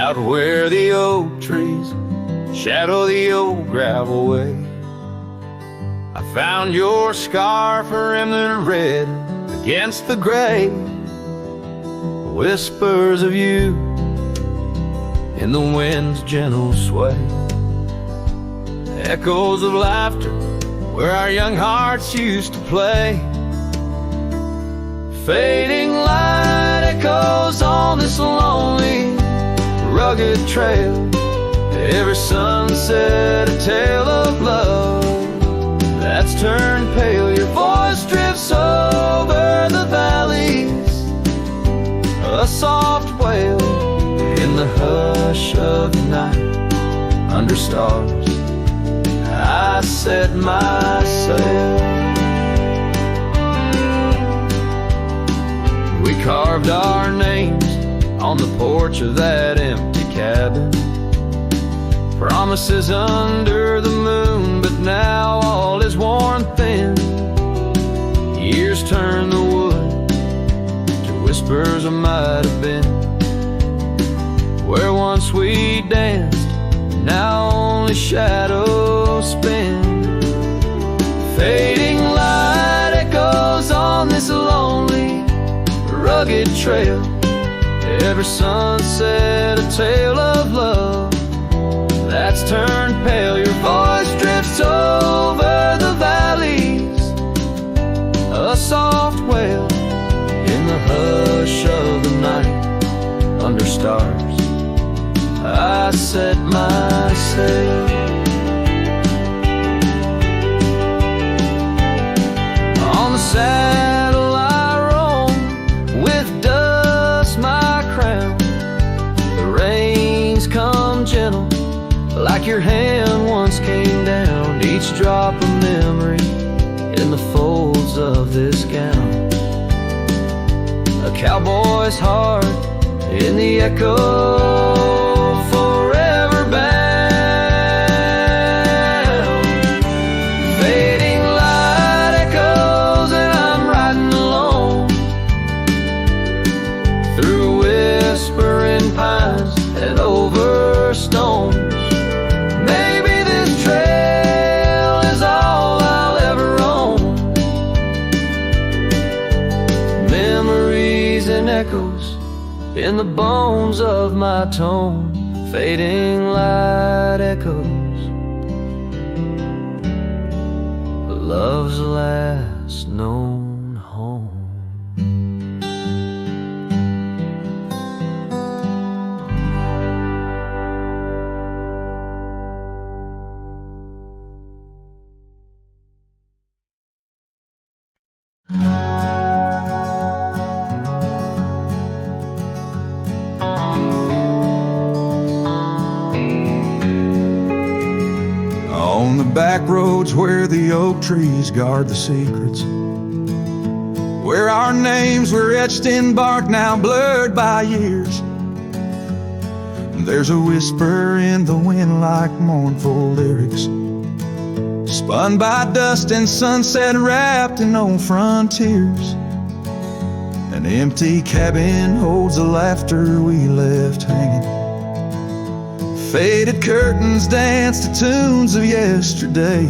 out where the oak trees shadow the old gravel way. I found your scarf rimmed in red against the gray. Whispers of you in the wind's gentle sway. Echoes of laughter where our young hearts used to play. Fading light echoes on this lonely, rugged trail. Every sunset a tale of love that's turned pale. Your voice drifts over the valleys, a soft wail in the hush of the night. Under stars I set my sail. We carved our names on the porch of that empty cabin. Promises under the moon, but now all is worn thin. Years turn the wood to whispers of might have been. Where once we danced, now only shadows spin. Fading light echoes on this lonely, rugged trail. Every sunset a tale of love that's turned pale. Your voice drifts over the valleys, a soft wail in the hush of the night. Under stars I set my sail. On the saddle I roam, with dust my crown. The rains come gentle, like your hand once came down. Each drop of memory in the folds of this gown. A cowboy's heart in the echo, forever bound. Fading light echoes and I'm riding alone through whispering pines and over stones. Maybe this trail is all I'll ever own. Memories and echoes in the bones of my tone. Fading light echoes, love's last known home. On the back roads where the oak trees guard the secrets, where our names were etched in bark now blurred by years, there's a whisper in the wind like mournful lyrics, spun by dust and sunset wrapped in old frontiers. An empty cabin holds the laughter we left hanging. Faded curtains dance to tunes of yesterday.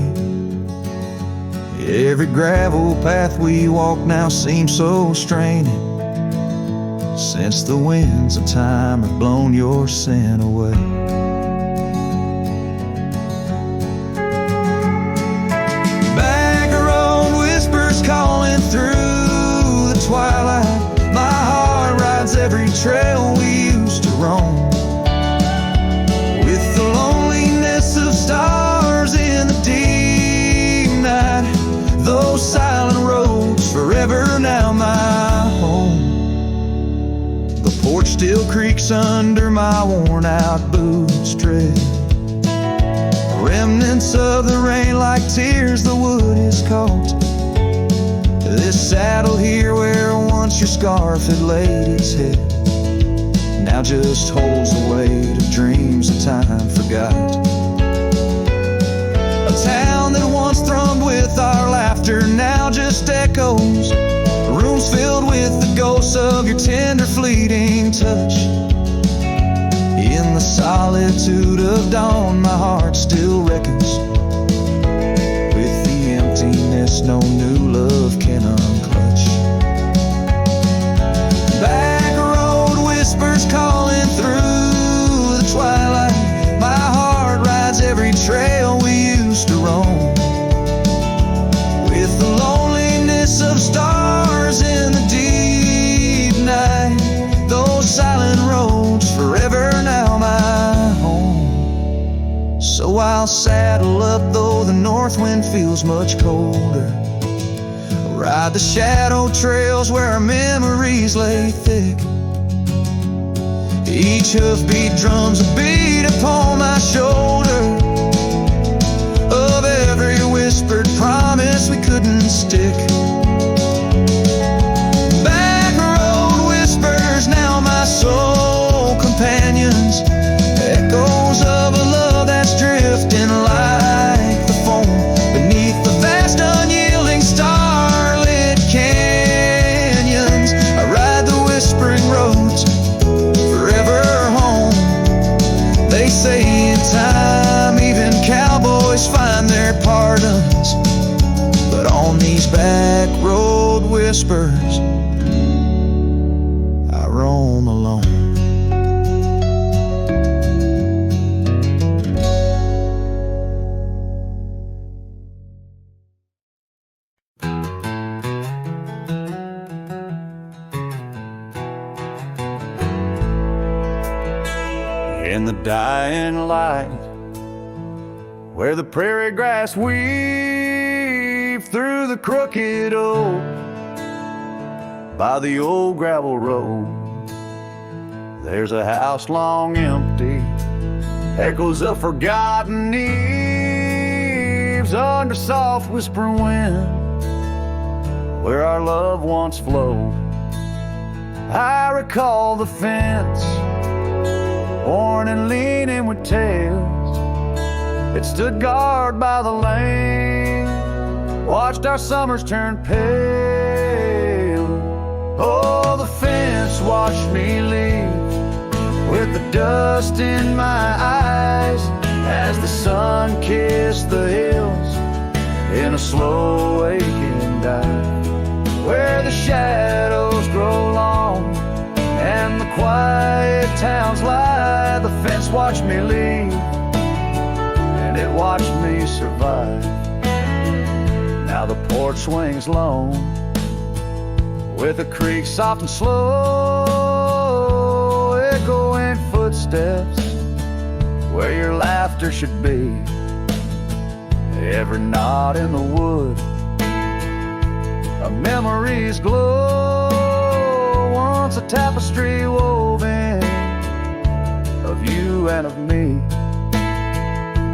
Every gravel path we walk now seems so straining, since the winds of time have blown your sin away. Backroad whispers calling through the twilight. My heart rides every trail we used to roam. With the loneliness of stars in the deep night, those silent roads forever now my home. The porch still creaks under my worn out boots tread. Remnants of the rain like tears the wood is caught. This saddle here where once your scarf had laid its head now just holds the weight of dreams that time forgot. A town that once thrummed with our laughter now just echoes. Rooms filled with the ghosts of your tender fleeting touch. In the solitude of dawn, my heart still reckons with the emptiness no new love can unclutch. Backroad whispers calling through the twilight. My heart rides every trail we used to roam. With the loneliness of stars in the deep night, those silent roads forever now my home. So I'll saddle up though the north wind feels much colder. Ride the shadow trails where our memories lay thick. Each hoofbeat drums a beat upon my shoulder of every whispered promise we couldn't stick. Backroad whispers now my soul companions, echoes of a love that's drifting like the foam beneath the vast unyielding starlit canyons. I ride the whispering roads forever home. They say in time even cowboys find their pardons, but on these back road whispers I roam alone. In the dying light, where the prairie grass weaves through the crooked oak, by the old gravel road, there's a house long empty, echoes of forgotten eves under soft whispering wind, where our love once flowed. I recall the fence, worn and leaning with tails. It stood guard by the lane, watched our summers turn pale. Oh, the fence watched me leave with the dust in my eyes as the sun kissed the hills in a slow waking dive, where the shadows grow long and the quiet towns lie. The fence watched me leave and it watched me survive. Now the porch swings lone with a creak soft and slow, echoing footsteps where your laughter should be. Every knot in the wood, a memory's glow, once a tapestry woven of you and of me.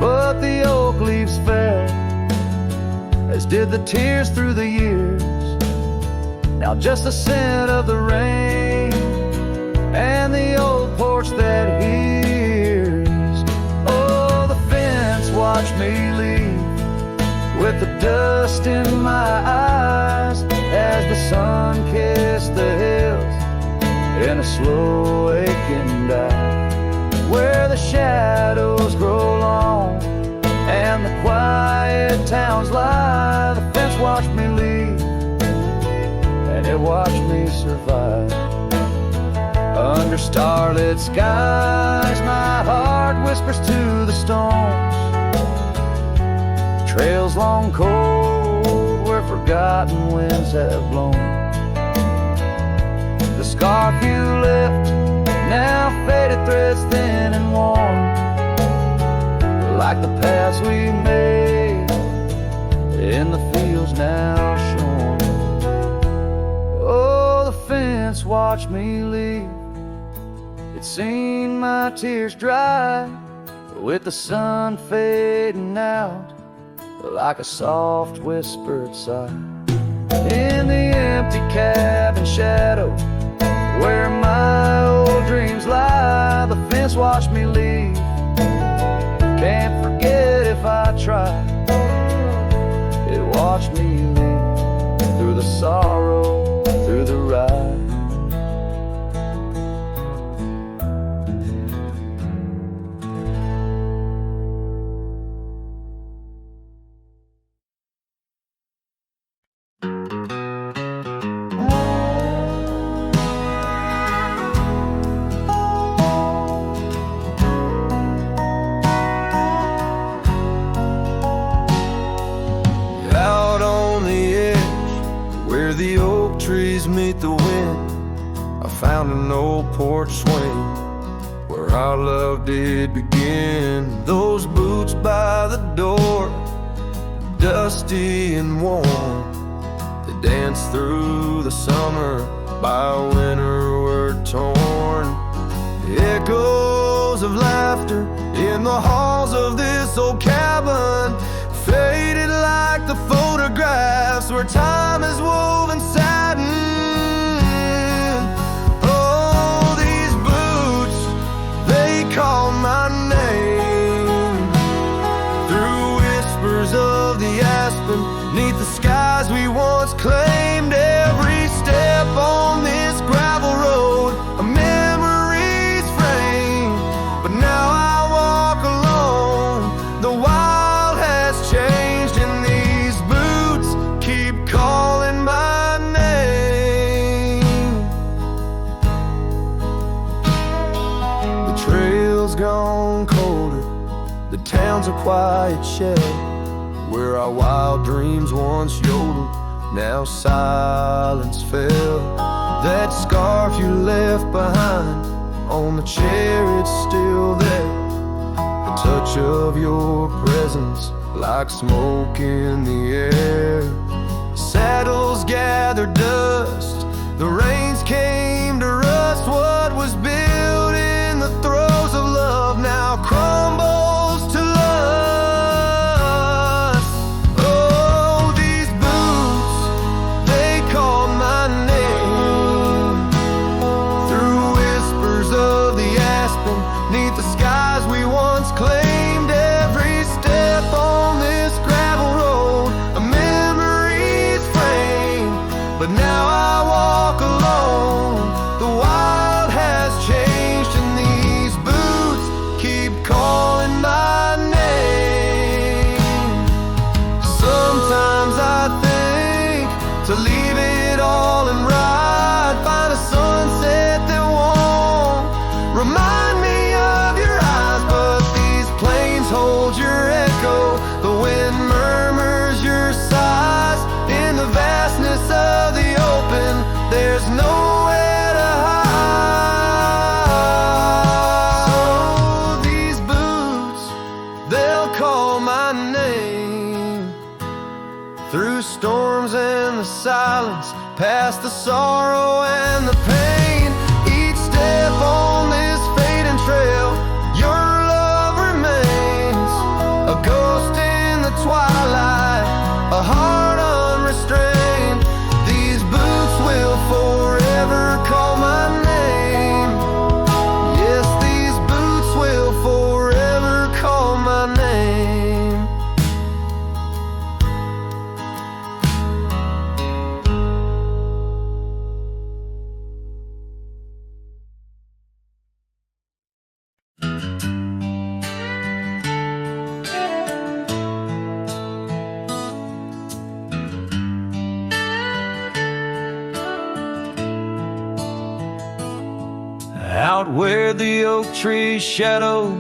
But the oak leaves fell, as did the tears through the years. Now just the scent of the rain and the old porch that hears. Oh, the fence watched me leave with the dust in my eyes as the sun kissed the hills in a slow aching dive, where the shadows grow long and the quiet towns lie. The fence watched me leave and it watched me survive. Under starlit skies my heart whispers to the stones, trails long cold where forgotten winds have blown. The scarf you left, now faded threads thin and worn, like the paths we made in the fields now shorn. Oh, the fence watched me leave, it's seen my tears dry, with the sun fading out like a soft whispered sigh. In the empty cabin shadow where my old dreams lie, the fence watched me leave, can't forget if I try. It watched me leave through the sorrow, through the ride. breeze meet the wind, I found an old porch swing where our love did begin. Those boots by the door, dusty and warm, they danced through the summer, by winter were torn. Echoes of laughter in the halls of this old cabin, faded like the photographs where time is woven satin. Oh, these boots, they call my name through whispers of the aspen, neath the skies we once claimed. Every step on this gravel road, a memory's frame, but now I walk alone. The wild has changed and these boots keep calling my name. The trail's gone colder, the town's a quiet shell, where our wild dreams once yodeled, now silence fell. That scarf you left behind on the chair, it's still there. The touch of your presence like smoke in the air. Saddles gathered dust, the rains came to rust. What was built in the throes of love now crumbles to lust. Oh, these boots, they call my name through whispers of the aspen, neath the skies we once claimed. Every step on this gravel road, a memory's frame, but now I walk alone. The wild has changed and these boots keep calling my name. Sometimes I think to leave it all and ride, find a sunset that won't remind me of your eyes, but these plains hold your echo, the wind murmurs your sighs. In the vastness of the open, there's nowhere to hide. So these boots, they'll call my name through storms and the silence, past the sorrow and the pain. Each step on this fading trail, your love remains a ghost in the twilight, a heart unrestrained. These boots will forever call my name. Yes, these boots will forever call my name. Out where the oak trees shadow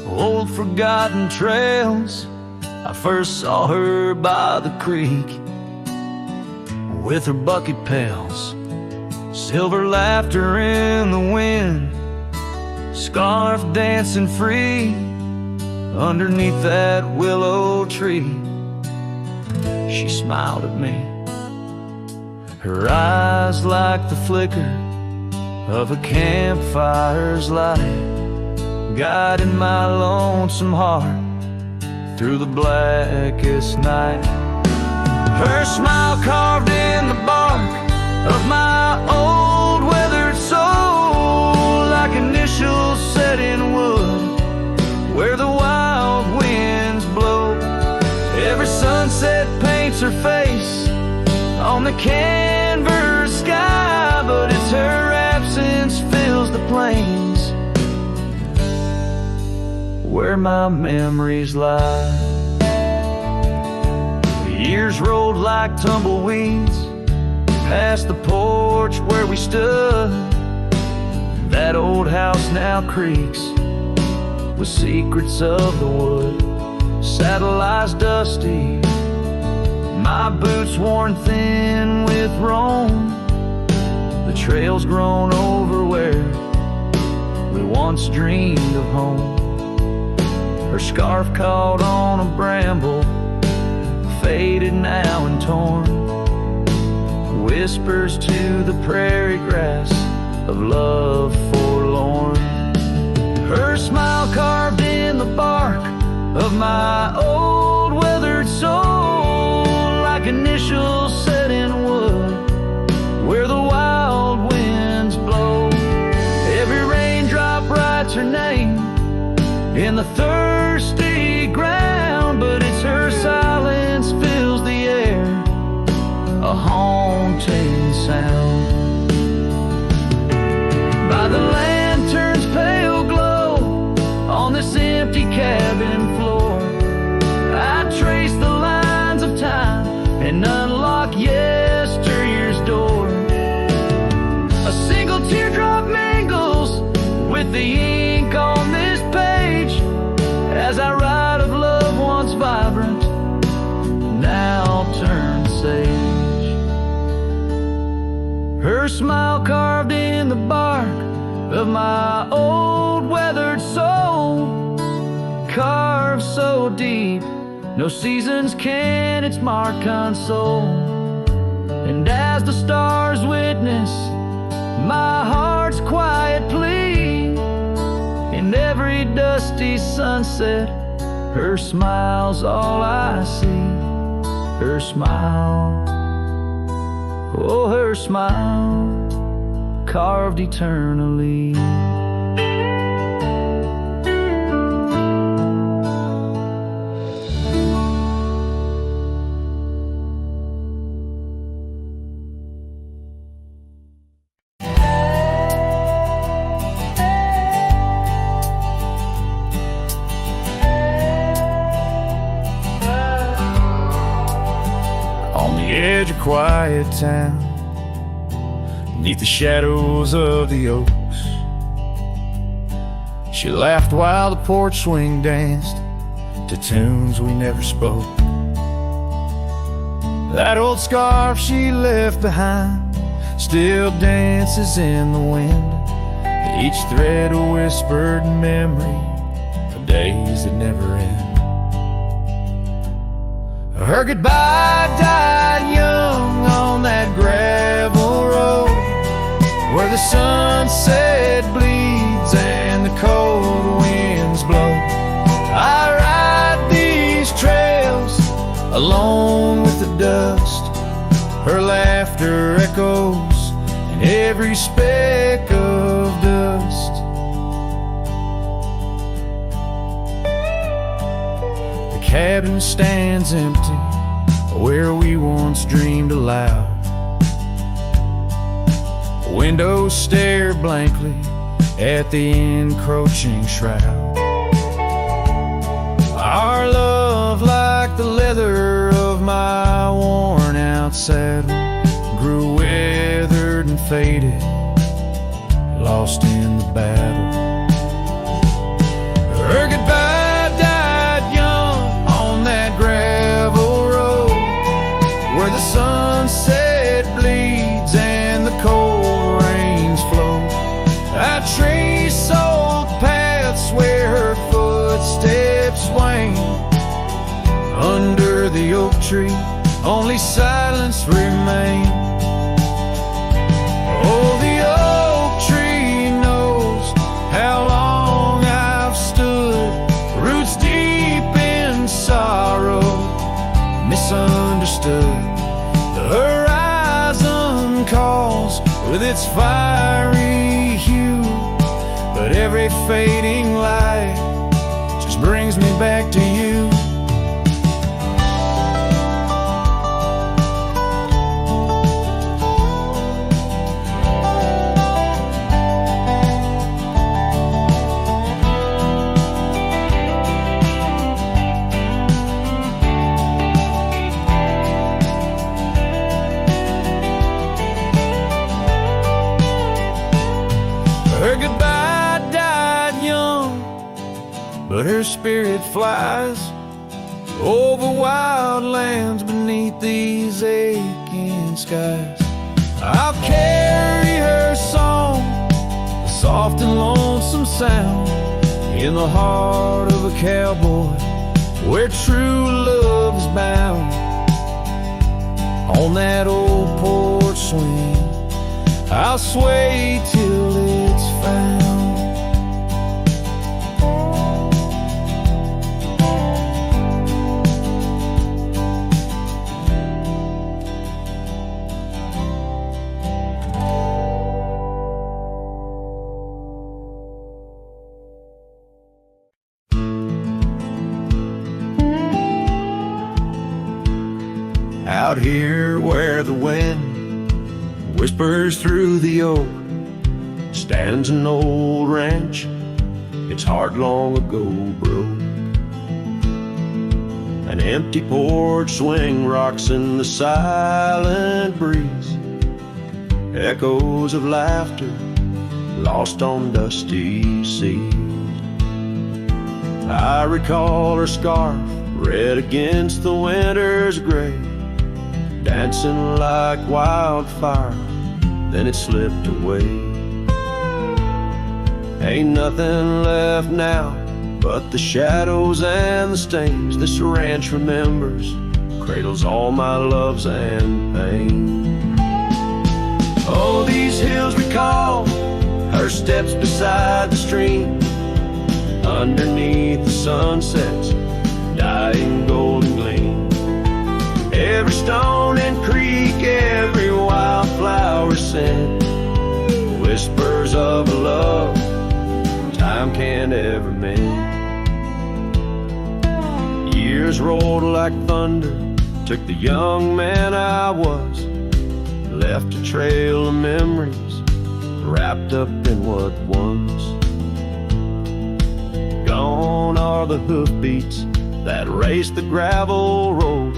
old forgotten trails, I first saw her by the creek with her bucket pails. Silver laughter in the wind, scarf dancing free underneath that willow tree. She smiled at me, her eyes like the flicker of a campfire's light, guiding my lonesome heart through the blackest night. Her smile carved in the bark of my old weathered soul, like initials set in wood where the wild winds blow. Every sunset paints her face on the canvas sky, but it's her absence fills the plains where my memories lie. The years rolled like tumbleweeds past the porch where we stood. That old house now creaks with secrets of the wood. Saddle lies dusty My boots worn thin with Rome, the trails grown over where we once dreamed of home. Her scarf caught on a bramble, faded now and torn, whispers to the prairie grass of love forlorn. Her smile carved in the bark of my old weathered soul, like initials set in wood where the wild winds blow. Every raindrop writes her name in the thirsty ground, but it's her silence fills the air, a haunting sound. By the lantern's pale glow on this empty cabin floor, I trace the lines of time and unlock yesteryear's door. A single teardrop mingles with the ink on this page as I write of love once vibrant, now turned sage. Her smile carved in the bark of my old weathered soul, carved so deep no seasons can its mark console. And as the stars witness my heart's quiet plea, in every dusty sunset her smile's all I see. Her smile, oh her smile, carved eternally. Edge of quiet town, neath the shadows of the oaks, she laughed while the porch swing danced to tunes we never spoke. That old scarf she left behind still dances in the wind, each thread a whispered memory of days that never end. Her goodbye died young on that gravel road where the sunset bleeds and the cold winds blow. I ride these trails alone with the dust. Her laughter echoes in every speck of dust. The cabin stands empty where we once dreamed aloud. Windows stare blankly at the encroaching shroud. Our love, like the leather of my worn out saddle, grew weathered and faded, lost in the battle. Her goodbye died young on that gravel road where the sunset bleeds and the cold rains flow. I trace old paths where her footsteps swing. Under the oak tree, only silence remains. Oh, the oak tree knows how long I've stood, roots deep in sorrow, misunderstood. The horizon calls with its fiery hue, but every fading light just brings me back to you. Her goodbye died young, but her spirit flies over wild lands beneath beneath these aching skies. I'll carry her song, a soft and lonesome sound, in the heart of a cowboy, where true love is bound. On that old porch swing, I'll sway till it's found. Out here where the wind whispers through the oak, stands an old ranch, its heart long ago broke. An empty porch swing rocks in the silent breeze, echoes of laughter lost on dusty seas. I recall her scarf red against the winter's gray, dancing like wildfire, then it slipped away. Ain't nothing left now but the shadows and the stains. This ranch remembers, cradles all my loves and pain. Oh, these hills recall her steps beside the stream, underneath the sunset's dying golden gleam. Every stone and creek, every wildflower scent, whispers of a love time can't ever mend. Years rolled like thunder, took the young man I was, left a trail of memories wrapped up in what was. Gone are the hoofbeats that raced the gravel road,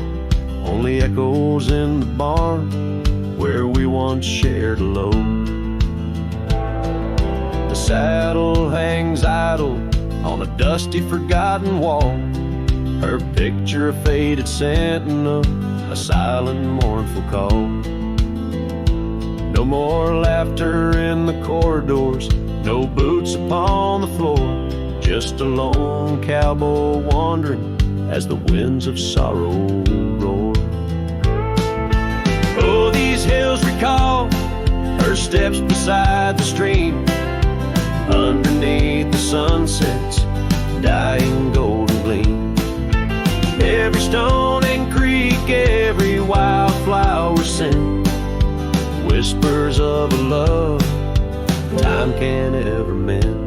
only echoes in the barn where we once shared a load. The saddle hangs idle on a dusty, forgotten wall, her picture a faded sentinel, a silent, mournful call. No more laughter in the corridors, no boots upon the floor, just a lone cowboy wandering as the winds of sorrow roar. Oh, these hills recall her steps beside the stream, underneath the sunset's dying golden gleam. Every stone and creek, every wildflower scent, whispers of a love time can't ever mend.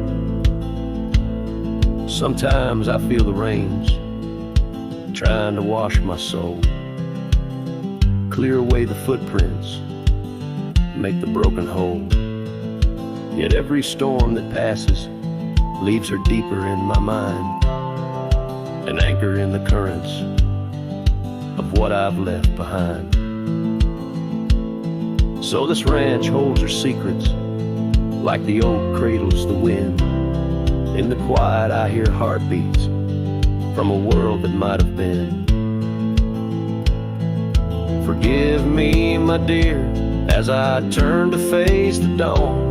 Sometimes I feel the rains trying to wash my soul, clear away the footprints, make the broken whole. Yet every storm that passes leaves her deeper in my mind, an anchor in the currents of what I've left behind. So this ranch holds her secrets, like the oak cradles the wind. In the quiet I hear heartbeats from a world that might have been. Forgive me, my dear, as I turn to face the dawn.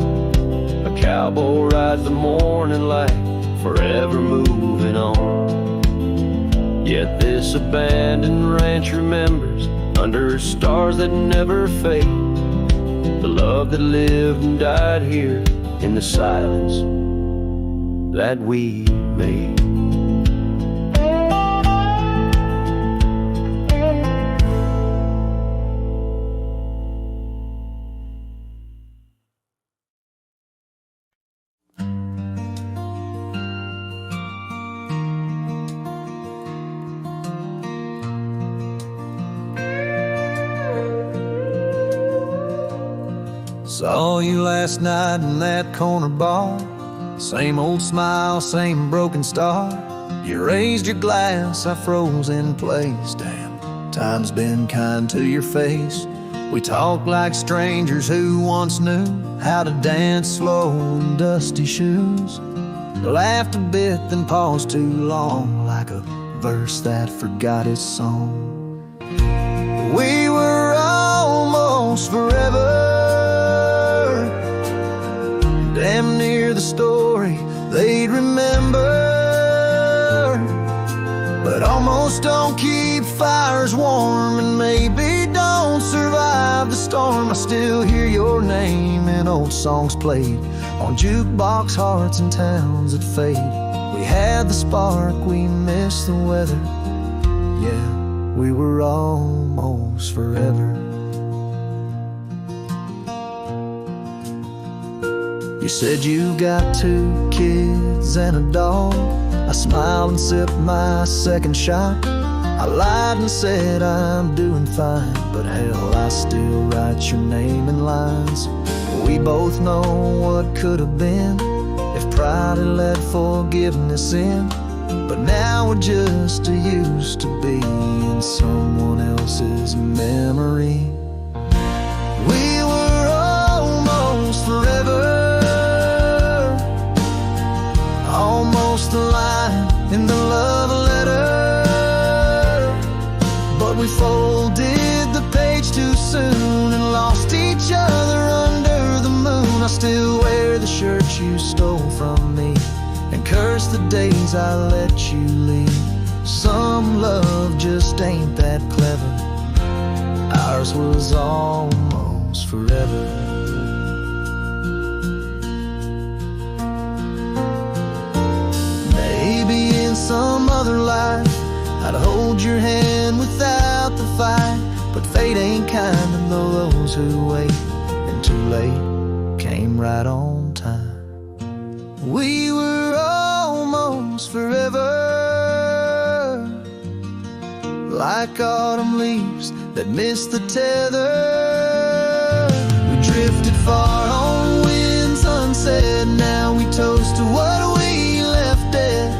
A cowboy rides the morning light, forever moving on. Yet this abandoned ranch remembers, under stars that never fade, the love that lived and died here in the silence that we made. Saw you last night in that corner bar, same old smile, same broken star. You raised your glass, I froze in place. Damn, time's been kind to your face. We talked like strangers who once knew how to dance slow in dusty shoes. Laughed a bit, then paused too long, like a verse that forgot its song. almost forever. Damn near the story they'd remember. But almost don't keep fires warm, and maybe don't survive the storm. I still hear your name in old songs played on jukebox hearts and towns that fade. We had the spark, we missed the weather. Yeah, we were almost forever. You said you got 2 kids and a dog. I smiled and sipped my second shot. I lied and said I'm doing fine, but hell, I still write your name in lines. We both know what could have been if pride had let forgiveness in. But now we're just used to be in someone else's memory. We were almost forever, almost a line in the love letter. But we folded the page too soon and lost each other under the moon. I still wear the shirt you stole from me and curse the days I let you leave. Some love just ain't that clever. Ours was almost forever. Maybe in some other life I'd hold your hand without the fight, but fate ain't kind to those who wait, and too late came right on time. We were almost forever, like autumn leaves that missed the tether. We drifted far on winds unsaid. Now we toast to what we left dead.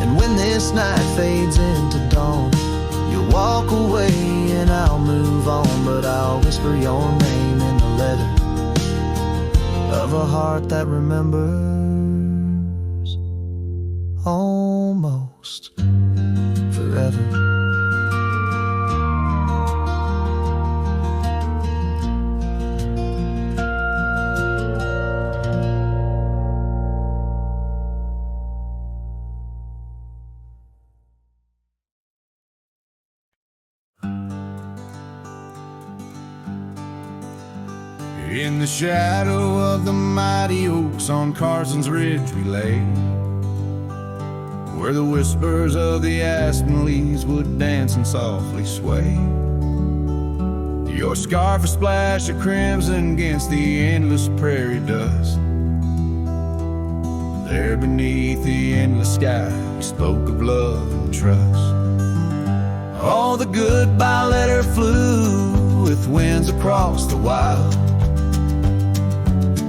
And when this night fades into dawn, you'll walk away and I'll move on. But I'll whisper your name in the letter of a heart that remembers almost forever. In the shadow of the mighty oaks on Carson's Ridge we lay, where the whispers of the aspen leaves would dance and softly sway. Your scarf a splash of crimson against the endless prairie dust. There beneath the endless sky we spoke of love and trust. All the goodbye letter flew with winds across the wild,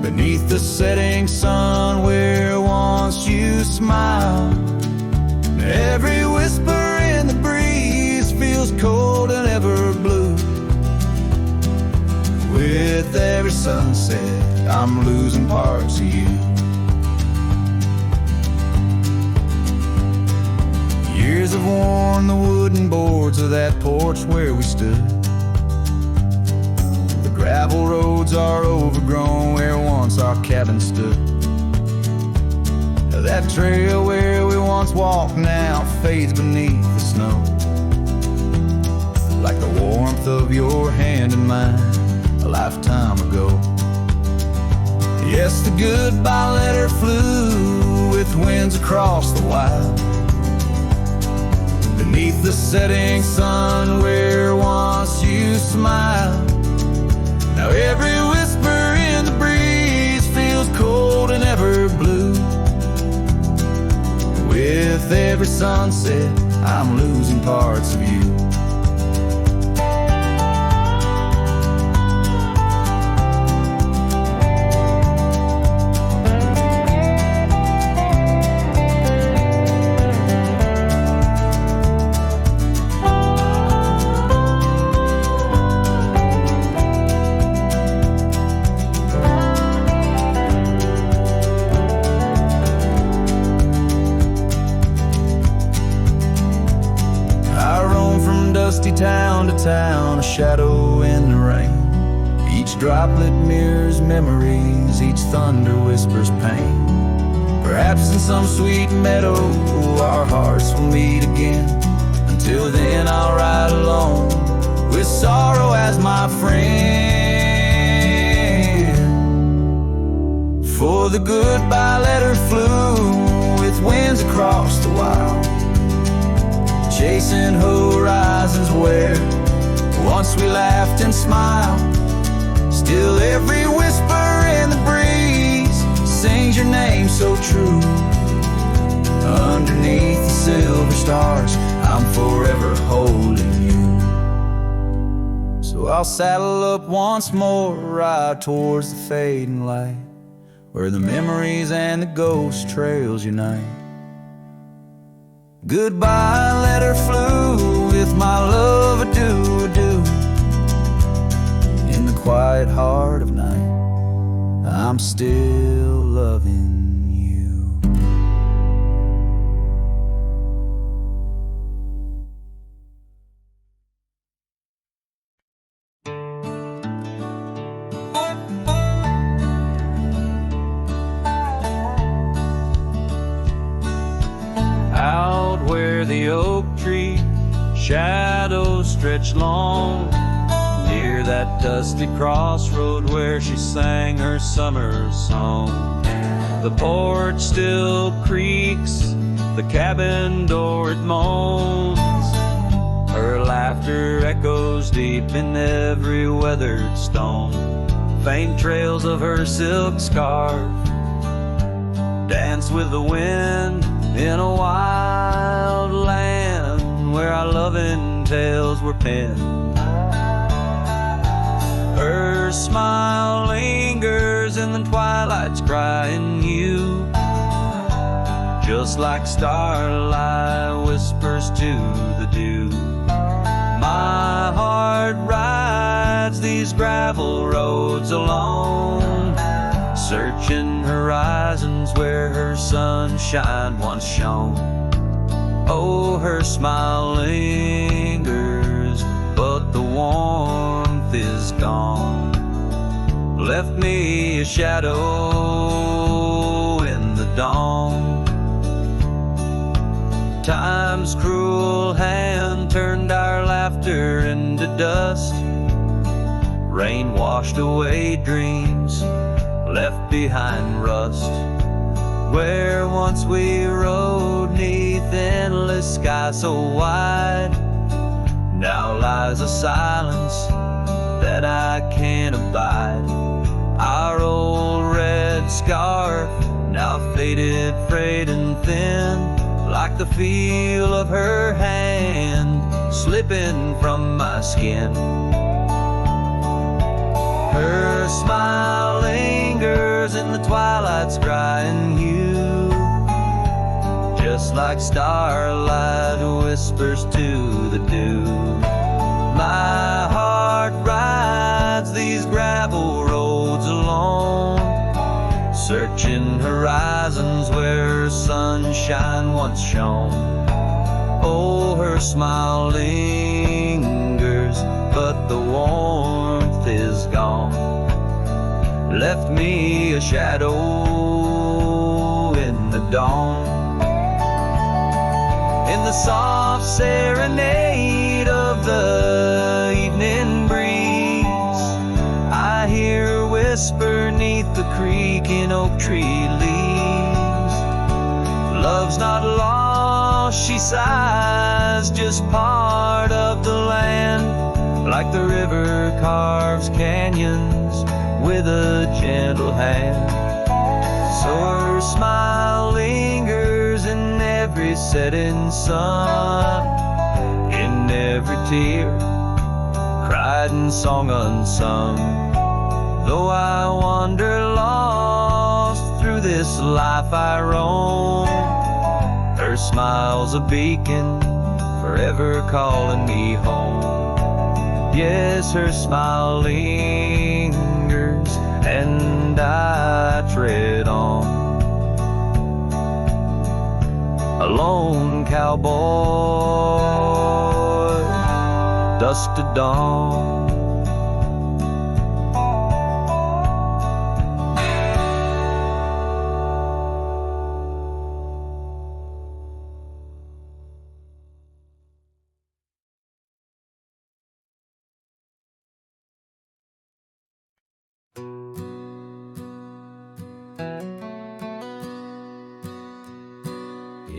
beneath the setting sun where once you smiled. Every whisper in the breeze feels cold and ever blue. With every sunset I'm losing parts of you. Years have worn the wooden boards of that porch where we stood. The gravel roads are overgrown where once our cabin stood. That trail where we once walked now fades beneath the snow, like the warmth of your hand in mine a lifetime ago. Yes, the goodbye letter flew with winds across the wild, beneath the setting sun where once you smiled. Now every whisper in the breeze feels cold and ever blue. With every sunset I'm losing parts of you. Town to town, a shadow in the rain. droplet mirrors memories, each thunder whispers pain. Perhaps in some sweet meadow our hearts will meet again. Until then I'll ride alone with sorrow as my friend. For the goodbye letter flew with winds across the wild, chasing horizons where once we laughed and smiled. Still every whisper in the breeze sings your name so true. Underneath the silver stars, I'm forever holding you. So I'll saddle up once more, ride towards the fading light, where the memories and the ghost trails unite. Goodbye letter flew with my love, adieu, adieu. In the quiet heart of night, I'm still loving you. Out where the oak tree shadows stretch long, near that dusty crossroad where she sang her summer song. The porch still creaks, the cabin door it moans. Her laughter echoes deep in every weathered stone. Faint trails of her silk scarf dance with the wind in a wild land where our loving tales were penned. Her smile lingers in the twilight's crying you, just like starlight whispers to the dew. My heart rides these gravel roads alone, searching horizons where her sunshine once shone. Oh, her smile lingers, but the warmth is gone. Left me a shadow in the dawn. Time's cruel hand turned our laughter into dust. Rain washed away dreams, left behind rust. Where once we rode neath endless sky so wide, now lies a silence that I can't abide. Our old red scarf, now faded, frayed and thin, like the feel of her hand slipping from my skin. Her smile lingers in the twilight's crying hue, just like starlight whispers to the dew. My heart rides these gravel roads alone, searching horizons where sunshine once shone. Oh, her smile lingers, but the warmth is gone. Left me a shadow in the dawn. In the soft serenade of the evening breeze, I hear her whisper neath the creaking oak tree leaves. Love's not lost, she sighs, just part of the land, like the river carves canyons with a gentle hand. So her smile lingers in every setting sun, in every tear cried and song unsung. Though I wander lost through this life I roam, her smile's a beacon forever calling me home. Yes, her smile lingers and I tread on. A lone cowboy, dusk to dawn.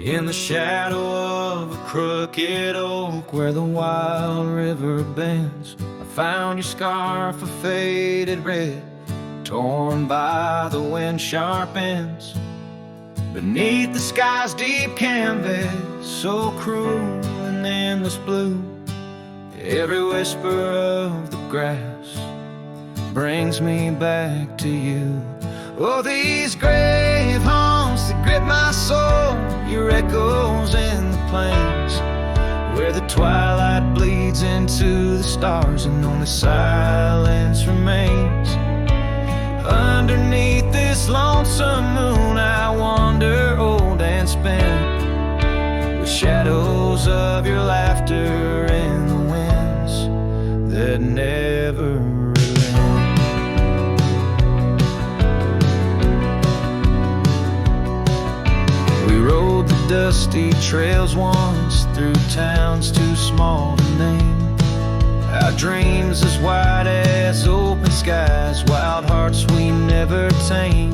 In the shadow of a crooked oak where the wild river bends, I found your scarf of faded red, torn by the wind sharp ends. Beneath the sky's deep canvas, so cruel and endless blue, every whisper of the grass brings me back to you. Oh, these grave haunts that grip my soul, your echoes in the plains, where the twilight bleeds into the stars and only silence remains. Underneath this lonesome moon I wander old and spent, with shadows of your laughter in the winds that never relent. We rode the dusty trails once through towns too small to name, our dreams as wide as open skies, wild hearts we never tame.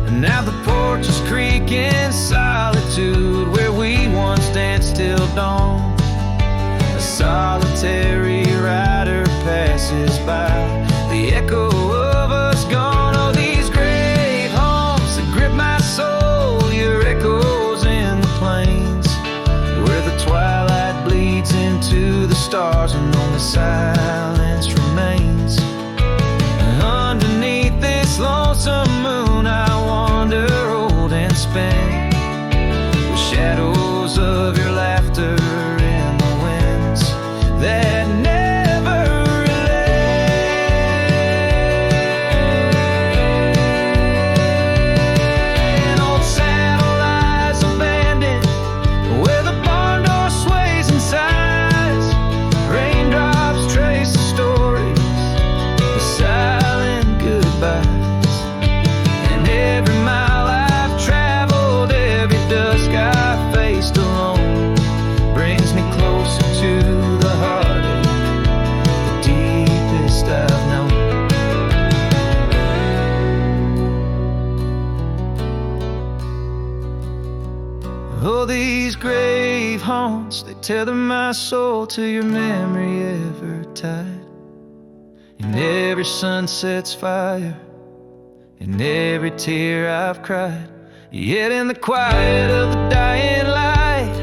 And now the porches creak in solitude, where we once danced till dawn. A solitary rider passes by, the echo of us gone. Oh, these grave haunts that grip my soul, your echoes in the plains, where the twilight bleeds into the stars and only silence remains. Underneath this lonesome moon I wander old and spent, with shadows of your laughter in the winds that never relent. Old saddle lies abandoned, where the barn door sways and sighs, raindrops trace the stories, the silent goodbyes. And every mile I've traveled, every dusk I've faced alone, brings me closer to the heartache, the deepest I've known. Oh, these grave haunts, they tether my soul to your memory ever tied. In every sunset's fire, in every tear I've cried, yet in the quiet of the dying light,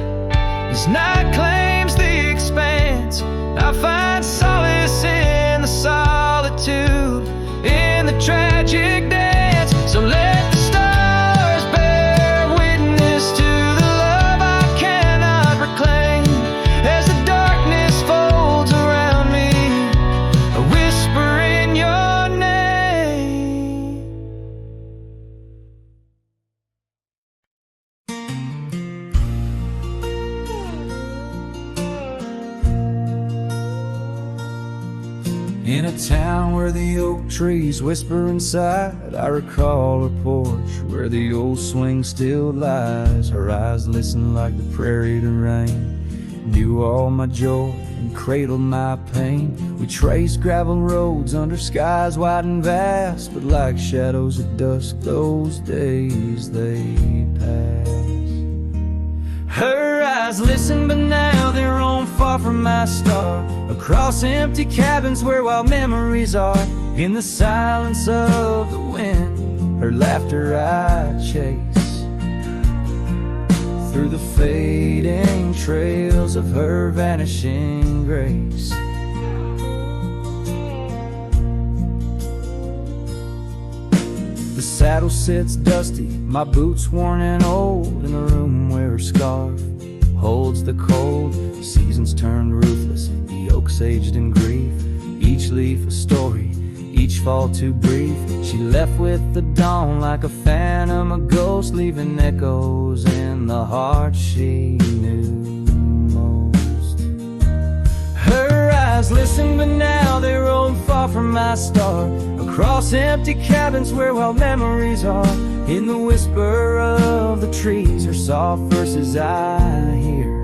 as night claims the expanse, I find solace in the solitude, in the tragic dance. So let the stars bear witness to the love I cannot reclaim, as the darkness folds around me, a whisper in your name. In a town where the oak trees whisper inside, I recall her porch where the old swing still lies. Her eyes listen like the prairie to rain, knew all my joy and cradled my pain. We traced gravel roads under skies wide and vast, but like shadows at dusk those days they pass. Her eyes listen, but now they roam far from my star, across empty cabins where wild memories are. In the silence of the wind, her laughter I chase, through the fading trails of her vanishing grace. The saddle sits dusty, my boots worn and old, in the room where her scarf holds the cold. Seasons turned ruthless, the oaks aged in grief, each leaf a story, each fall too brief. She left with the dawn like a phantom, a ghost, leaving echoes in the heart she knew most. Her eyes listen, but now they roam far from my star, across empty cabins where wild memories are. In the whisper of the trees, her soft verses I hear,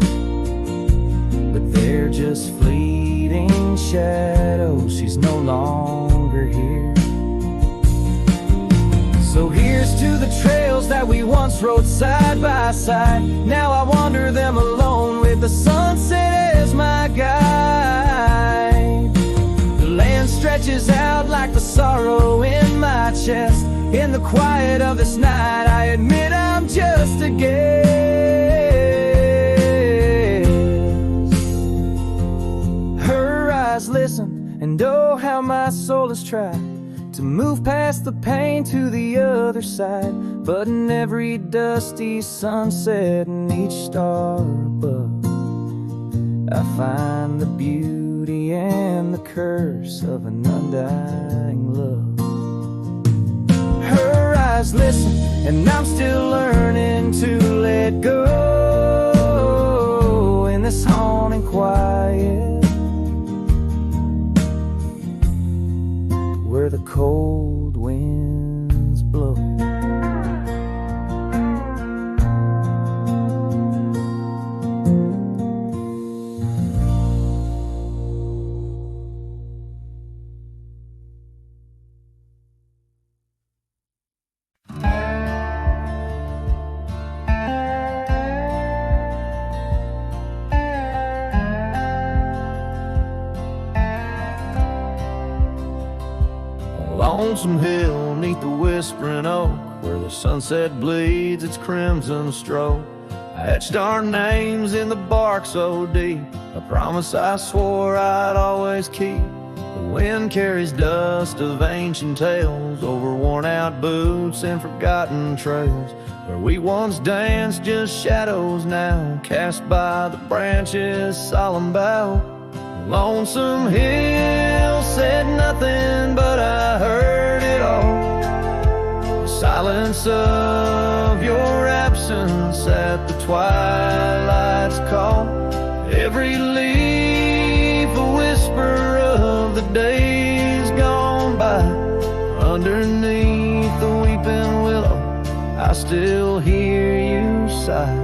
but they're just fleeting shadows. She's no longer here. So here's to the trails tales that we once wrote side by side. Now I wander them alone with the sunset as my guide. The land stretches out like the sorrow in my chest. In the quiet of this night, I admit I'm just a guest. Her eyes listen, and oh how my soul has tried to move past the pain to the other side. But in every dusty sunset and each star above, I find the beauty and the curse of an undying love. Her eyes listen, and I'm still learning to let go in this haunting quiet, where the cold winds blow. Lonesome hill neath the whispering oak, where the sunset bleeds its crimson stroke. I etched our names in the bark so deep, a promise I swore I'd always keep. The wind carries dust of ancient tales over worn out boots and forgotten trails. Where we once danced, just shadows now, cast by the branches' solemn bough. Lonesome hill said nothing, but I heard it all. The silence of your absence at the twilight's call. Every leaf a whisper of the days gone by. Underneath the weeping willow, I still hear you sigh.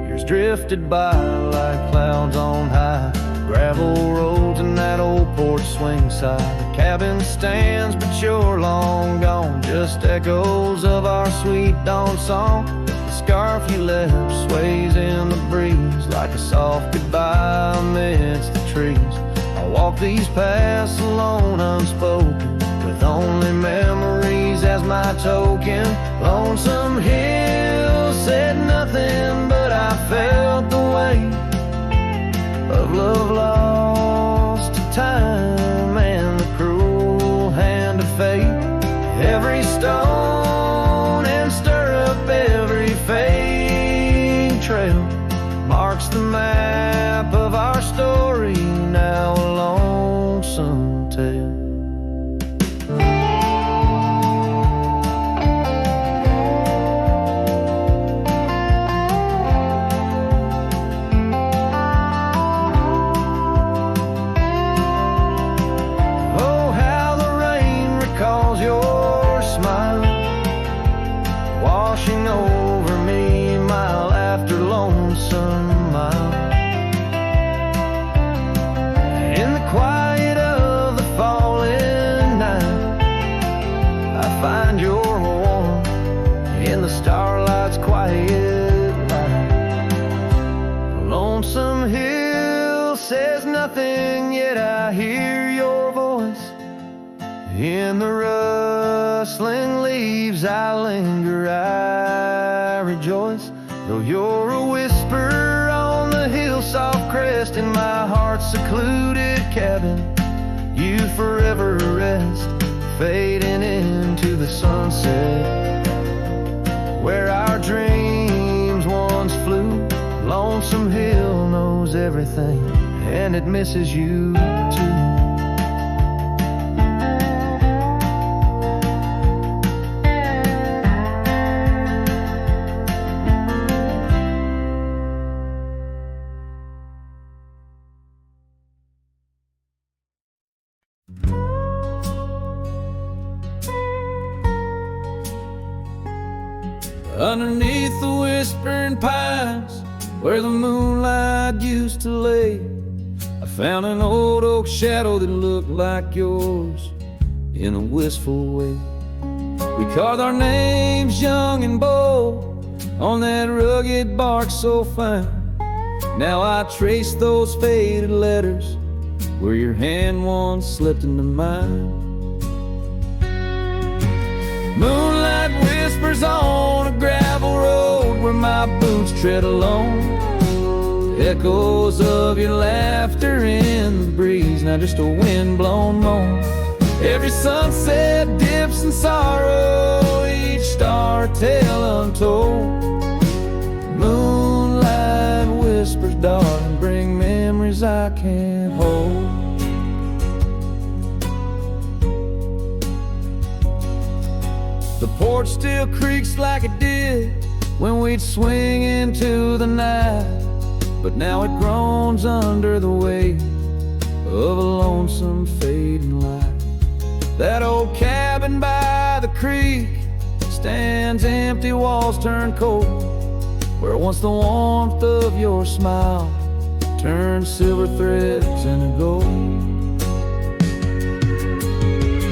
Years drifted by like clouds on high. Gravel roads and that old porch swing side. The cabin stands, but you're long gone. Just echoes of our sweet dawn song. The scarf you left sways in the breeze like a soft goodbye amidst the trees. I walk these paths alone, unspoken, with only memories as my token. Lonesome hill said nothing, but I felt the weight of love lost to time and the cruel hand of fate. Every stone and stirrup, every fading trail marks the map of our story, now a lonesome tale. Over me mile after lonesome mile. In the quiet of the falling night, I find your warmth in the starlight's quiet light. Lonesome hill says nothing, yet I hear your voice. In the rustling leaves I linger, I rejoice. Though you're a whisper on the hill's soft crest, in my heart's secluded cabin, you forever rest, fading into the sunset, where our dreams once flew. Lonesome hill knows everything, and it misses you too. Underneath the whispering pines, where the moonlight used to lay, I found an old oak shadow that looked like yours in a wistful way. We carved our names young and bold on that rugged bark so fine. Now I trace those faded letters where your hand once slipped into mine. Moonlight whispers on a gravel road where my boots tread alone. Echoes of your laughter in the breeze, not just a wind-blown moan. Every sunset dips in sorrow, each star a tale untold. Moonlight whispers, darling, bring memories I can't hold. The porch still creaks like it did when we'd swing into the night, but now it groans under the weight of a lonesome fading light. That old cabin by the creek stands empty, walls turn cold, where once the warmth of your smile turned silver threads into gold.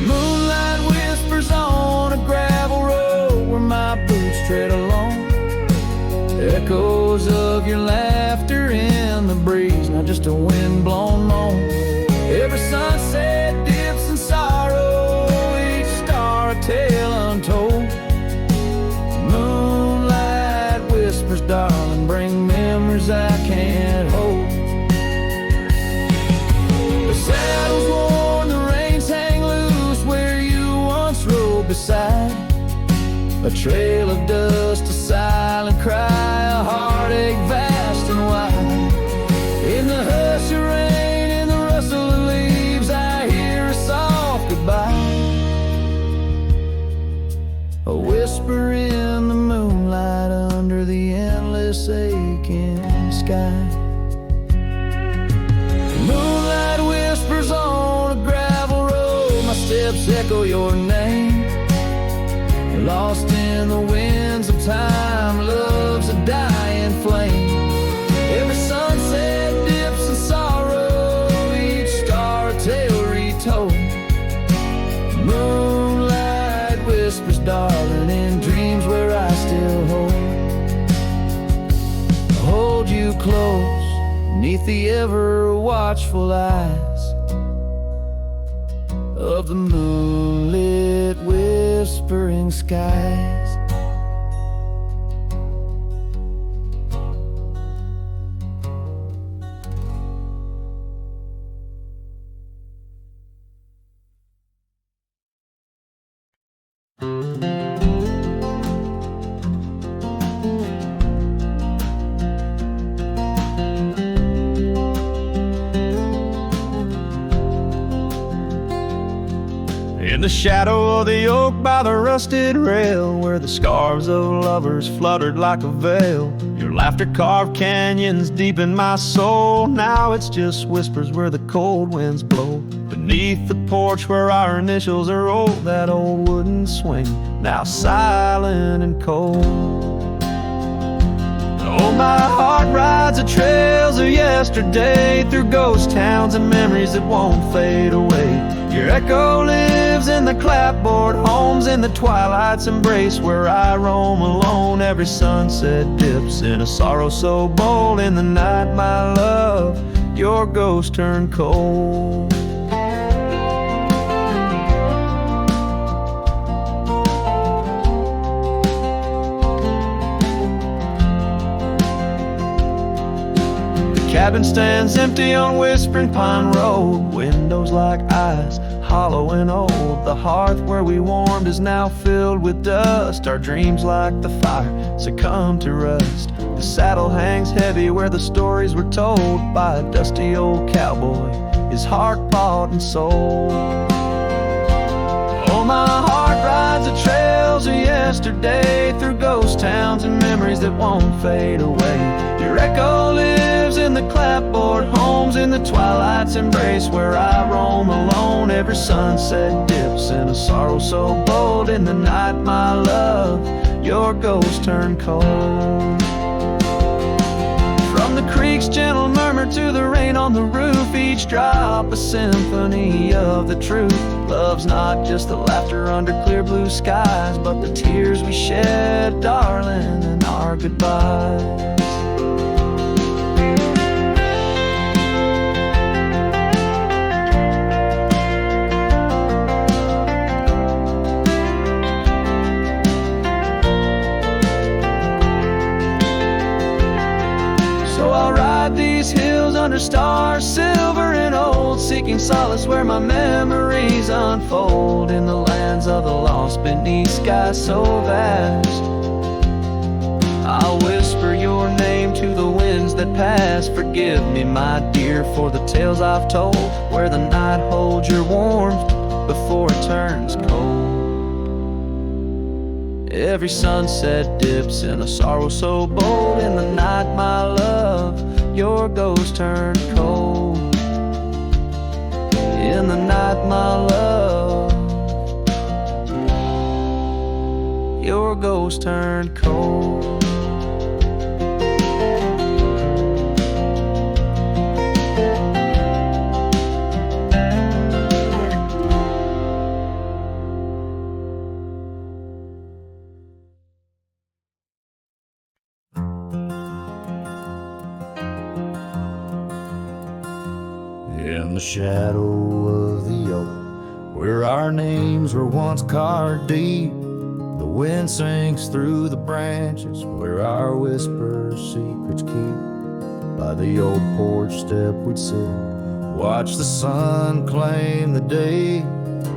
Moonlight whispers on a gravel road where my boots tread alone. Echoes of your laughter in the breeze, not just a wind-blown moan. Every sunset dips in sorrow, each star a tale untold. Moonlight whispers, darling, bring memories I can't hold. The saddle's worn, the reins hang loose where you once rode beside. A trail of dust, a silent cry, a heartache vast and wide. In the hush of rain, in the rustle of leaves, I hear a soft goodbye. A whisper in the moonlight under the endless aching sky. Moonlight whispers on a gravel road, my steps echo your name. Lost in the winds of time, love's a dying flame. Every sunset dips in sorrow, each star a tale retold. Moonlight whispers, darling, in dreams where I still hold you close, neath the ever watchful eyes of the moonlit whispering skies. In the shadow of the oak by the rusted rail, where the scarves of lovers fluttered like a veil, your laughter carved canyons deep in my soul. Now it's just whispers where the cold winds blow. Beneath the porch where our initials are rolled, that old wooden swing, now silent and cold. Oh, my heart rides the trails of yesterday, through ghost towns and memories that won't fade away. Your echo lives in the clapboard homes, in the twilight's embrace where I roam alone. Every sunset dips in a sorrow so bold. In the night, my love, your ghost turned cold. Cabin stands empty on Whispering Pine Road, windows like eyes, hollow and old. The hearth where we warmed is now filled with dust. Our dreams like the fire succumb to rust. The saddle hangs heavy where the stories were told by a dusty old cowboy, his heart bought and sold. Oh, my heart rides the trails of yesterday, through ghost towns and memories that won't fade away. Your echo lives in the clapboard homes, in the twilight's embrace where I roam alone. Every sunset dips in a sorrow so bold. In the night, my love, your ghost turned cold. From the the creek's gentle murmur to the rain on the roof, each drop a symphony of the truth. Love's not just the laughter under clear blue skies, but the tears we shed, darling, in our goodbyes. These hills under stars, silver and old, seeking solace where my memories unfold, in the lands of the lost beneath skies so vast. I'll whisper your name to the winds that pass. Forgive me, my dear, for the tales I've told, where the night holds your warmth before it turns cold. Every sunset dips in a sorrow so bold. In the night, my love, your ghost turned cold. In the night, my love, your ghost turned cold. In the shadow of the oak, where our names were once carved deep, the wind sinks through the branches, where our whispers secrets keep. By the old porch step we'd sit, watch the sun claim the day.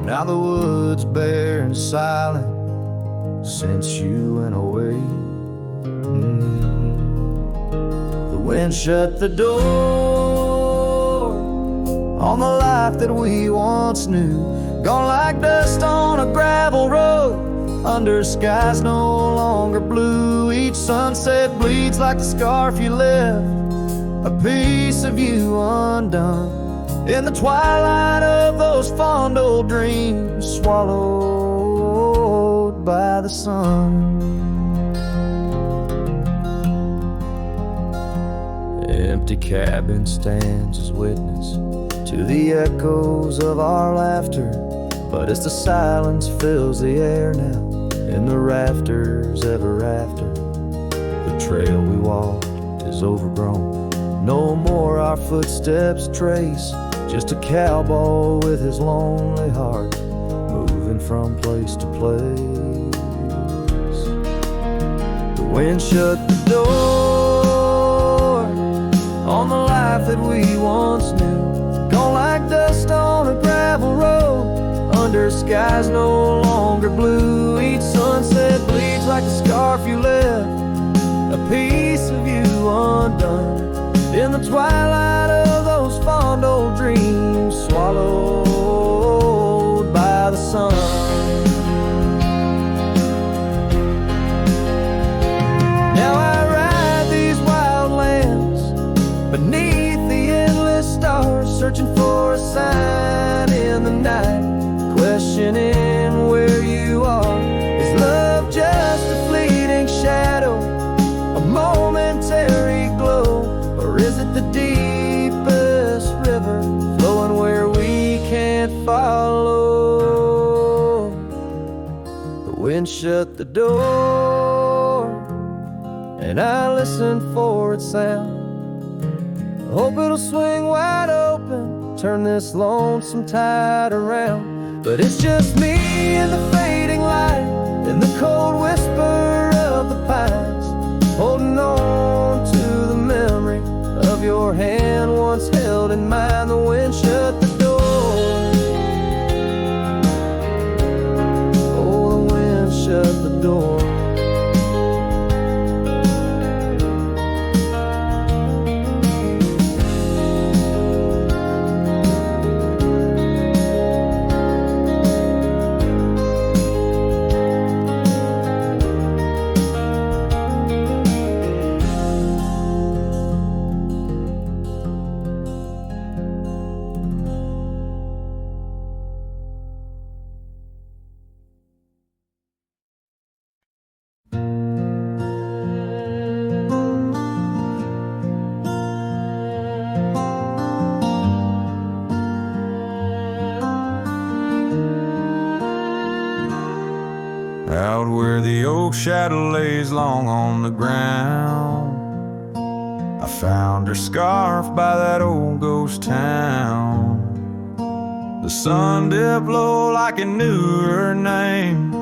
Now the wood's bare and silent since you went away. The wind shut the door on the life that we once knew, gone like dust on a gravel road, under skies no longer blue. Each sunset bleeds like the scarf you left, a piece of you undone, in the twilight of those fond old dreams, swallowed by the sun. Empty cabin stands as witness to the echoes of our laughter, but as the silence fills the air now, in the rafters ever after, the trail we walked is overgrown. No more our footsteps trace, just a cowboy with his lonely heart, moving from place to place. The wind shut the door on the life that we once knew, gone like dust on a gravel road, under skies no longer blue. Each sunset bleeds like the scarf you left, a piece of you undone, in the twilight of those fond old dreams, swallowed by the sun. Now I ride these wild lands beneath the endless stars, searching for a sign in the night, questioning where you are. Is love just a fleeting shadow, a momentary glow, or is it the deepest river flowing where we can't follow? The wind shut the door, and I listened for its sound. I hope it'll swing wide open, turn this lonesome tide around. But it's just me and the fading light, and the cold whisper of the pines, holding on to the memory of your hand once held in mine. The wind shut the door. Oh, the wind shut the door. where the oak shadow lays long on the ground. I found her scarf by that old ghost town. The sun dipped low like it knew her name,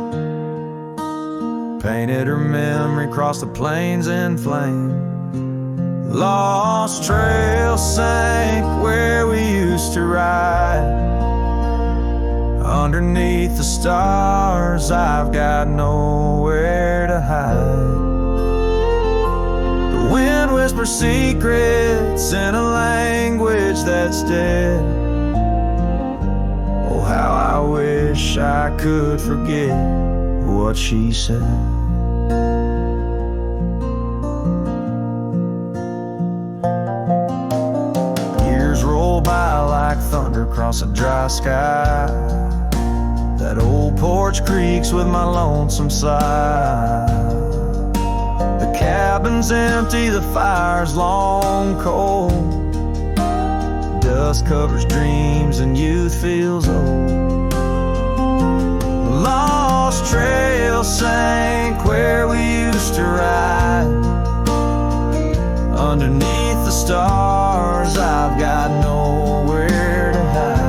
painted her memory across the plains in flame. Lost trail sank where we used to ride. Underneath the stars, I've got nowhere to hide. The wind whispers secrets in a language that's dead. Oh, how I wish I could forget what she said. Years roll by like thunder across a dry sky. That old porch creaks with my lonesome sigh. The cabin's empty, the fire's long cold. Dust covers dreams and youth feels old. The lost trail sank where we used to ride. Underneath the stars, I've got nowhere to hide.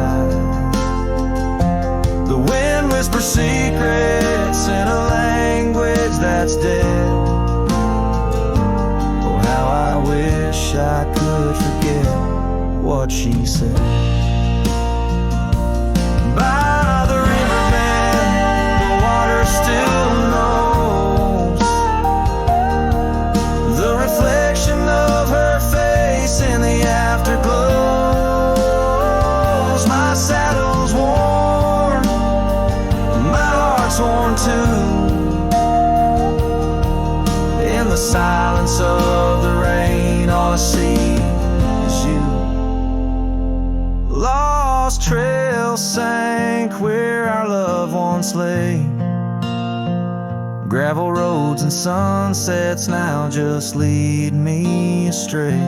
The wind whispers secrets in a language that's dead. Oh, how I wish I could forget what she said. By the riverbed, the water still knows the reflection of her face in the afterglows. My saddle's worn, my heart's worn too. In the silence of the rain, all I see is you. Lost trail sank where our loved ones lay. Gravel roads and sunsets now just lead me astray.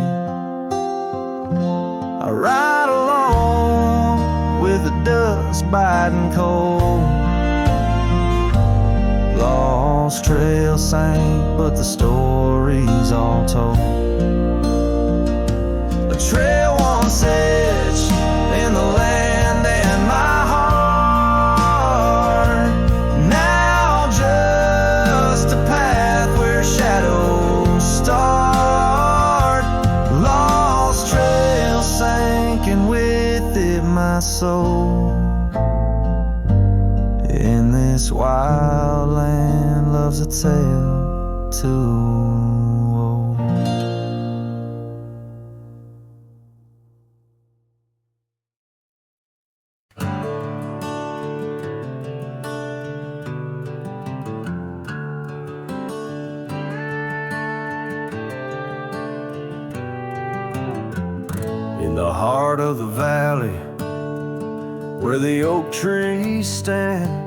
I ride along with the dust biting cold. Lost trail sank, but the story's all told. A trail once etched in the land and my heart. Now just a path where shadows start. Lost trail sank and with it my soul. In this wild land loves a tale too. In the heart of the valley, where the oak trees stand,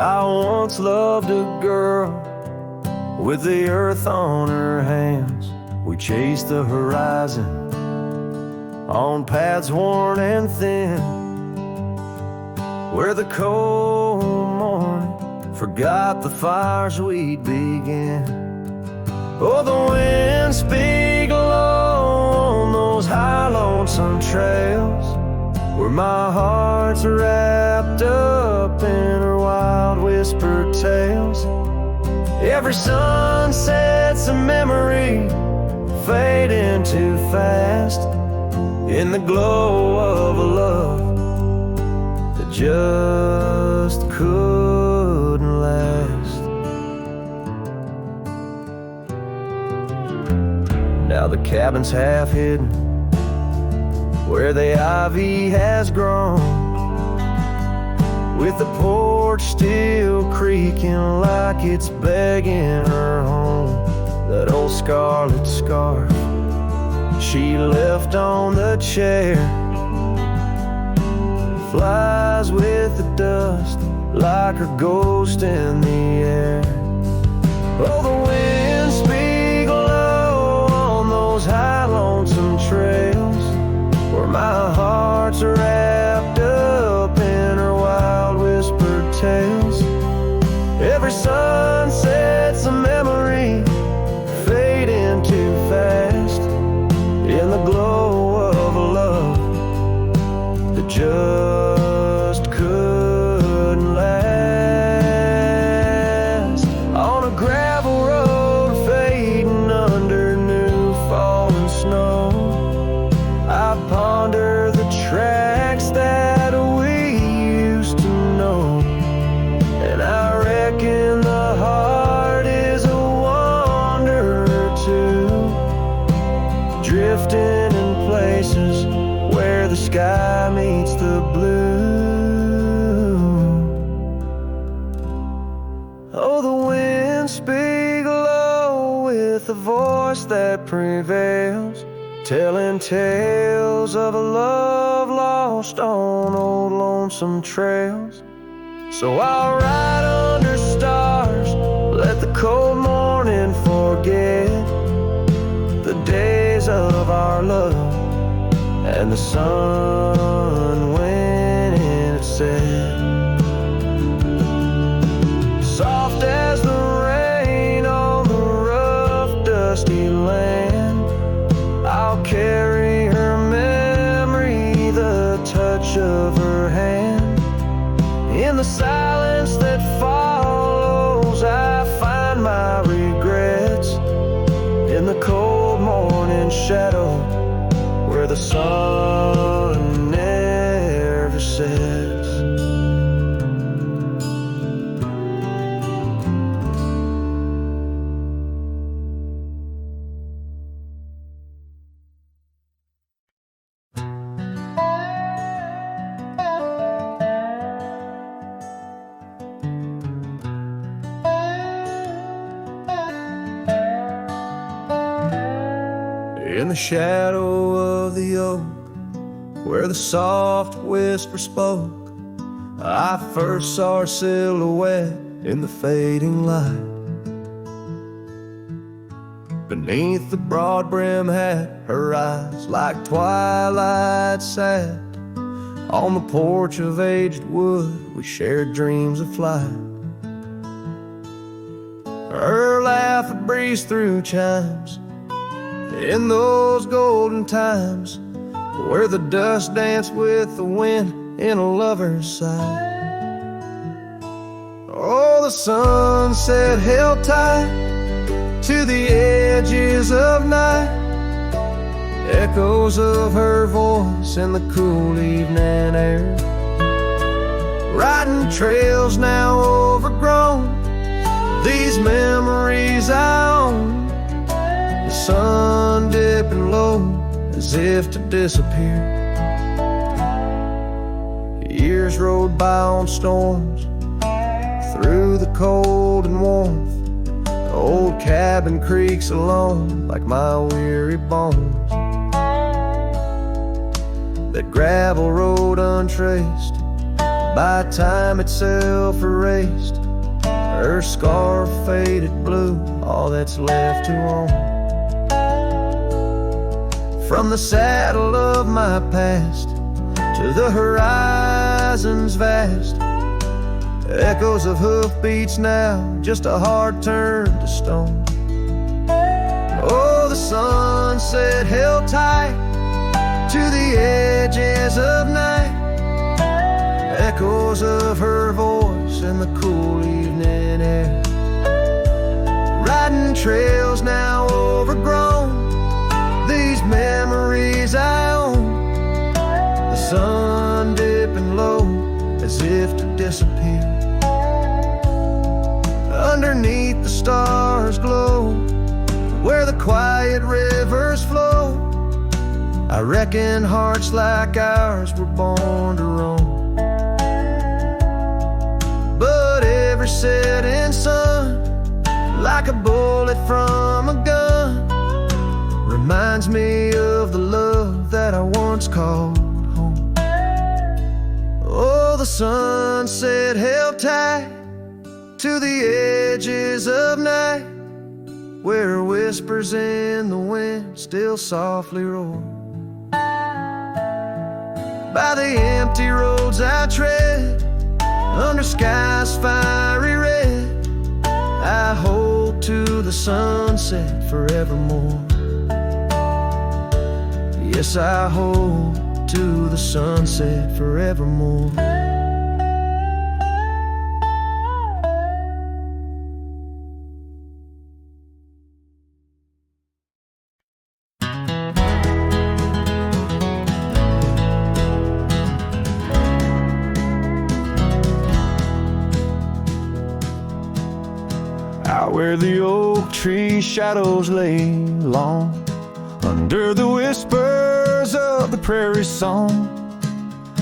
I once loved a girl with the earth on her hands. We chased the horizon on paths worn and thin, where the cold morning forgot the fires we'd began. Oh, the wind speak low on those high lonesome trails, where my heart's wrapped up in her wild whispered tales. Every sunset's a memory fading too fast, in the glow of a love that just couldn't last. Now the cabin's half hidden where the ivy has grown, with the porch still creaking like it's begging her home. That old scarlet scarf she left on the chair flies with the dust like her ghost in the air. Oh, the wind speak low on those high lonesome trails, where my heart's wrapped up in her wild whispered tales. Every sunset's a memory, fading too fast in the glow of a love that just couldn't last. On a gravel road fading under new falling snow, I ponder the tracks that we used to know. And I reckon the heart is a wanderer too, drifting in places where the sky meets the blue. Oh, the winds speak low with a voice that prevails, telling tales of a love lost on old lonesome trails. So I'll ride under stars, let the cold morning forget the days of our love and the sun when it set. Soft as the rain on the rough, dusty land, I'll carry her memory, the touch of her hand. In the silence that follows, I find my regrets. In the cold morning shadow, where the sun never sets. In the shadow of the oak, where the soft whisper spoke, I first saw her silhouette in the fading light. Beneath the broad brim hat, her eyes like twilight sat. On the porch of aged wood, we shared dreams of flight. Her laugh would breeze through chimes in those golden times, where the dust danced with the wind in a lover's sight. Oh, the sunset held tight to the edges of night, echoes of her voice in the cool evening air. Riding trails now overgrown, these memories I own. The sun dipping low as if to disappear. Years rode by on storms, through the cold and warmth. The old cabin creaks alone like my weary bones. That gravel road untraced, by time itself erased. Her scarf faded blue, all that's left to own. From the saddle of my past to the horizons vast, echoes of hoofbeats now, just a heart turned to stone. Oh, the sunset held tight to the edges of night, echoes of her voice in the cool evening air. Riding trails now overgrown, these memories I own. The sun dipping low as if to disappear. Underneath the stars glow, where the quiet rivers flow. I reckon hearts like ours were born to roam. But every setting sun, like a bullet from a gun, reminds me of the love that I once called home. Oh, the sunset held tight to the edges of night, where whispers in the wind still softly roar. By the empty roads I tread, under skies fiery red, the sunset forevermore. Yes, I hold to the sunset forevermore. Out where the oak tree shadows lay long, under the whispers of the prairie song,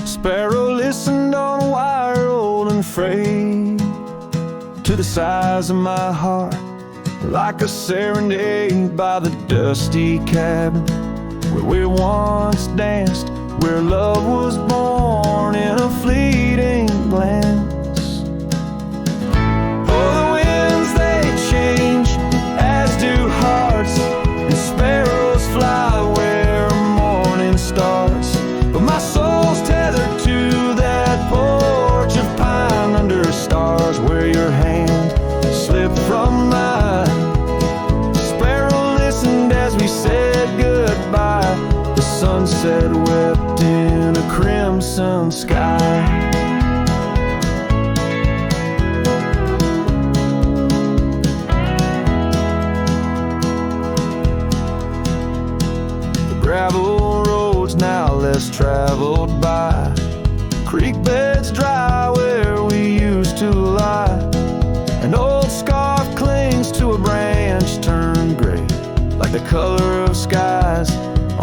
sparrow listened on a wire old and frayed to the size of my heart, like a serenade by the dusty cabin where we once danced, where love was born in a fleeting glance. Hearts and sparrows fly where morning starts, but my soul's tethered to that porch of pine under stars where your hand slipped from mine. Sparrow listened as we said goodbye. The sunset wept in a crimson sky. Gravel roads now less traveled by, creek beds dry where we used to lie. An old scarf clings to a branch turned gray, like the color of skies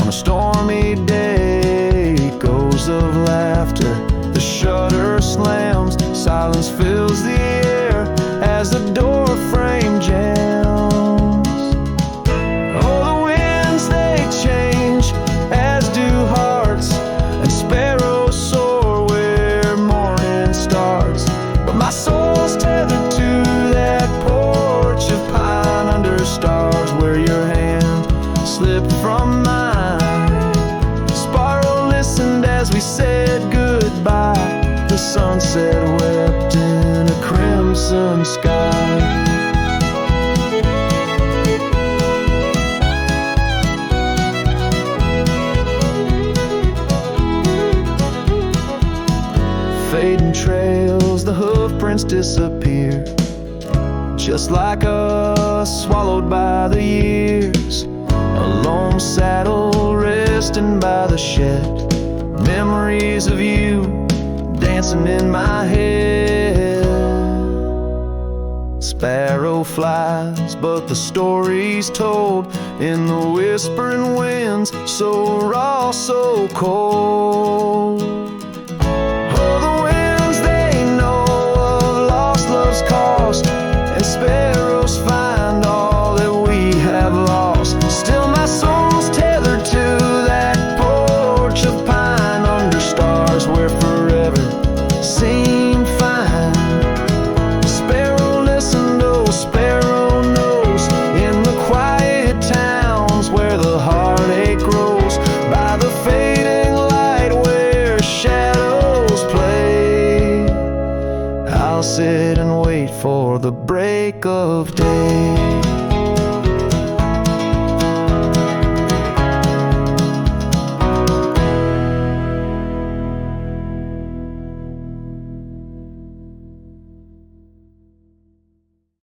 on a stormy day. Echoes of laughter, the shutter slams, silence fills the air as the door frame jams. As do hearts, and sparrows soar where morning starts, but my soul's tethered to that porch of pine under stars where your hand slipped from mine. Sparrow listened as we said goodbye. The sunset wept in a crimson sky. Fading trails, the hoof prints disappear, just like us, swallowed by the years. A lone saddle resting by the shed, memories of you dancing in my head. Sparrow flies, but the story's told in the whispering winds, so raw, so cold. Cost, and sparrows find all that we have lost. Still my soul's tethered to that porch of pine under stars where forever seemed fine. Sparrow listened, oh sparrow knows, in the quiet towns where the heartache grows, by the fading light where shadows play. I'll sit and wait for the break of day.